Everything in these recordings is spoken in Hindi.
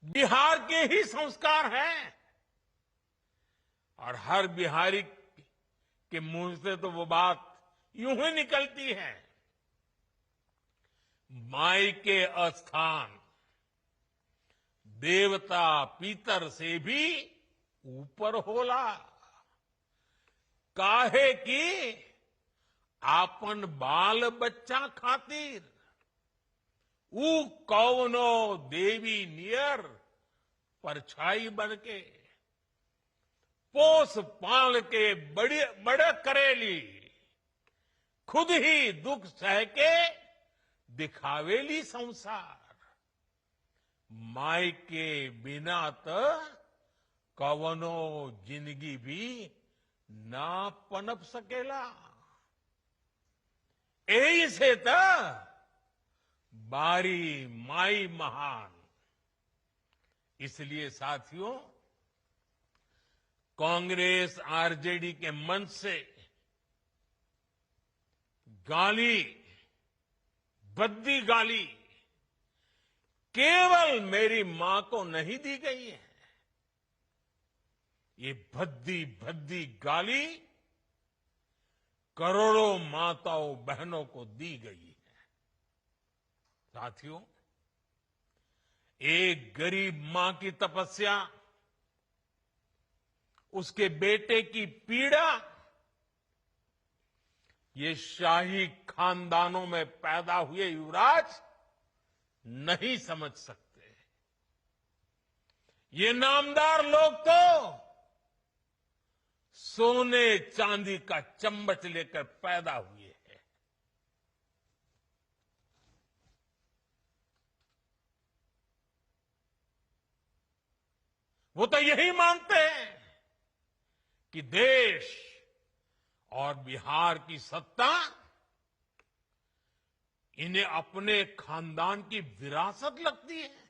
बिहार के ही संस्कार हैं और हर बिहारी के मुंह से तो वो बात यूं ही निकलती है। माई के अस्थान देवता पितर से भी ऊपर होला। काहे की आपन बाल बच्चा खातिर ऊ कौनो देवी नियर परछाई बनके पोस पाल के बड़े करेली खुद ही दुख सह के दिखावेली संसार। माई के बिना त कवनो जिंदगी भी ना पनप सकेला। एही से त बारी माई महान। इसलिए साथियों, कांग्रेस आरजेडी के मंच से गाली, भद्दी गाली केवल मेरी मां को नहीं दी गई है। ये भद्दी भद्दी गाली करोड़ों माताओं बहनों को दी गई है। साथियों, एक गरीब मां की तपस्या, उसके बेटे की पीड़ा, ये शाही खानदानों में पैदा हुए युवराज नहीं समझ सकते। ये नामदार लोग तो सोने चांदी का चम्मच लेकर पैदा हुए हैं। वो तो यही मानते हैं कि देश और बिहार की सत्ता इन्हें अपने खानदान की विरासत लगती है।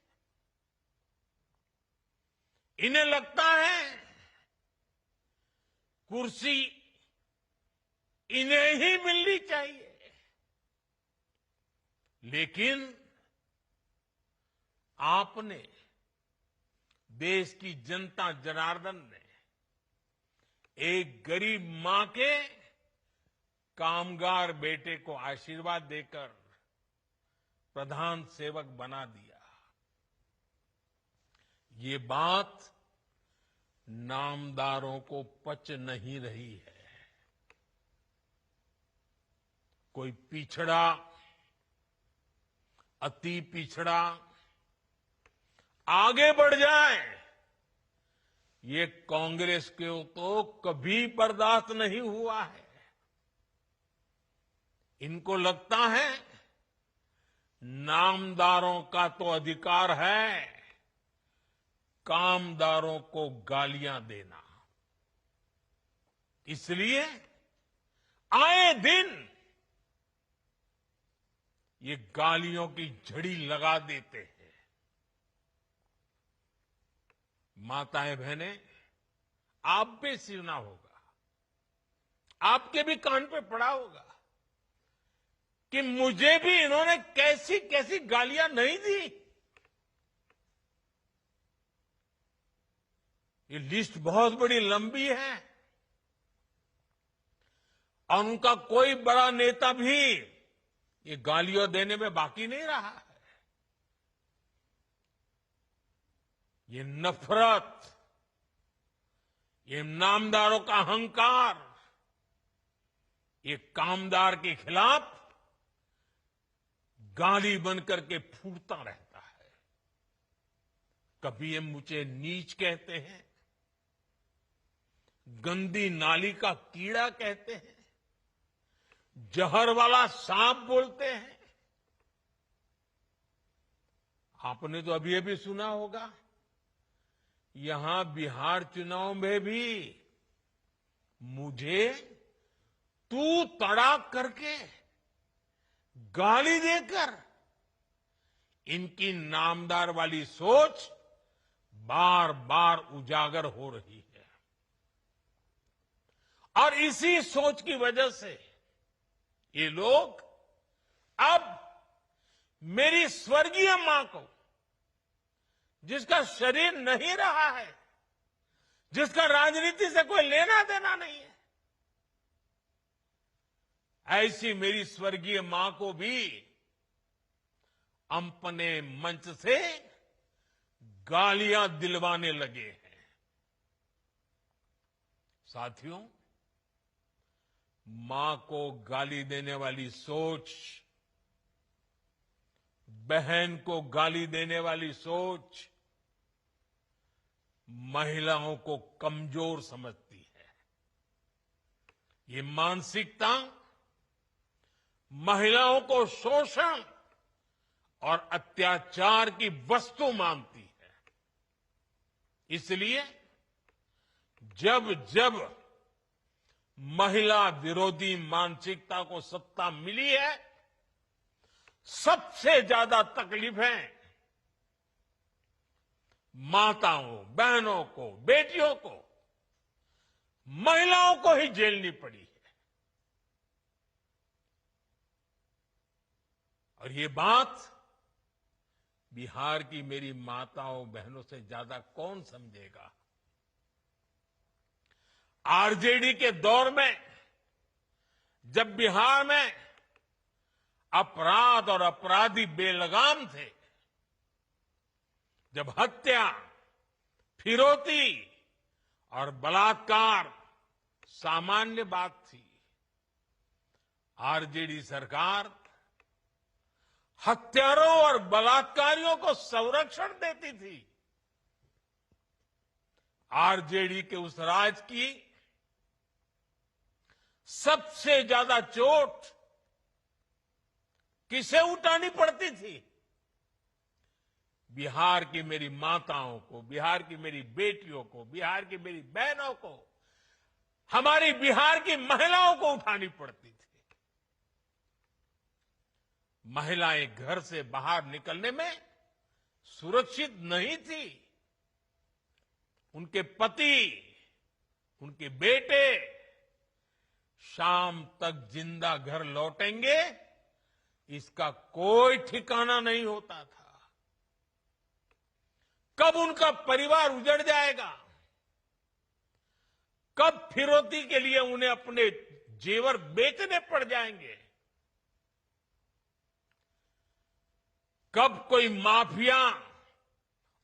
इन्हें लगता है कुर्सी इन्हें ही मिलनी चाहिए। लेकिन आपने, देश की जनता जनार्दन ने एक गरीब मां के कामगार बेटे को आशीर्वाद देकर प्रधान सेवक बना दिया। ये बात नामदारों को पच नहीं रही है। कोई पिछड़ा, अति पिछड़ा आगे बढ़ जाए, ये कांग्रेस के तो कभी बर्दाश्त नहीं हुआ है। इनको लगता है नामदारों का तो अधिकार है कामदारों को गालियां देना। इसलिए आए दिन ये गालियों की झड़ी लगा देते हैं। माताएं बहनें, आप भी सुना होगा, आपके भी कान पे पड़ा होगा कि मुझे भी इन्होंने कैसी कैसी गालियां नहीं दी। ये लिस्ट बहुत बड़ी लंबी है और उनका कोई बड़ा नेता भी ये गालियां देने में बाकी नहीं रहा है। ये नफरत, ये नामदारों का अहंकार, ये कामदार के खिलाफ गाली बनकर के फूटता रहता है। कभी ये मुझे नीच कहते हैं, गंदी नाली का कीड़ा कहते हैं, जहर वाला सांप बोलते हैं। आपने तो अभी अभी सुना होगा, यहां बिहार चुनाव में भी मुझे तू तड़ाक करके गाली देकर इनकी नामदार वाली सोच बार बार उजागर हो रही है। और इसी सोच की वजह से ये लोग अब मेरी स्वर्गीय मां को जिसका शरीर नहीं रहा है, जिसका राजनीति से कोई लेना देना नहीं है, ऐसी मेरी स्वर्गीय मां को भी अपने मंच से गालियां दिलवाने लगे हैं। साथियों, मां को गाली देने वाली सोच, बहन को गाली देने वाली सोच महिलाओं को कमजोर समझती है। ये मानसिकता महिलाओं को शोषण और अत्याचार की वस्तु मानती है। इसलिए जब जब महिला विरोधी मानसिकता को सत्ता मिली है, सबसे ज्यादा तकलीफें माताओं, बहनों को, बेटियों को, महिलाओं को ही झेलनी पड़ी है। और ये बात बिहार की मेरी माताओं, बहनों से ज्यादा कौन समझेगा। आरजेडी के दौर में जब बिहार में अपराध और अपराधी बेलगाम थे, जब हत्या, फिरौती और बलात्कार सामान्य बात थी, आरजेडी सरकार हत्यारों और बलात्कारियों को संरक्षण देती थी। आरजेडी के उस राज की सबसे ज्यादा चोट किसे उठानी पड़ती थी? बिहार की मेरी माताओं को, बिहार की मेरी बेटियों को, बिहार की मेरी बहनों को, हमारी बिहार की महिलाओं को उठानी पड़ती थी। महिलाएं घर से बाहर निकलने में सुरक्षित नहीं थी। उनके पति, उनके बेटे शाम तक जिंदा घर लौटेंगे, इसका कोई ठिकाना नहीं होता था। कब उनका परिवार उजड़ जाएगा, कब फिरौती के लिए उन्हें अपने जेवर बेचने पड़ जाएंगे, कब कोई माफिया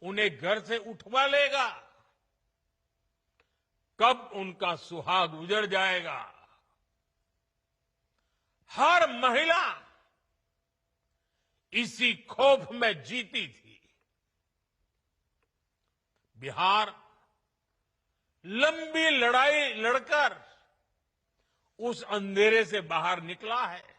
उन्हें घर से उठवा लेगा, कब उनका सुहाग उजड़ जाएगा। हर महिला इसी खौफ में जीती थी। बिहार लंबी लड़ाई लड़कर उस अंधेरे से बाहर निकला है।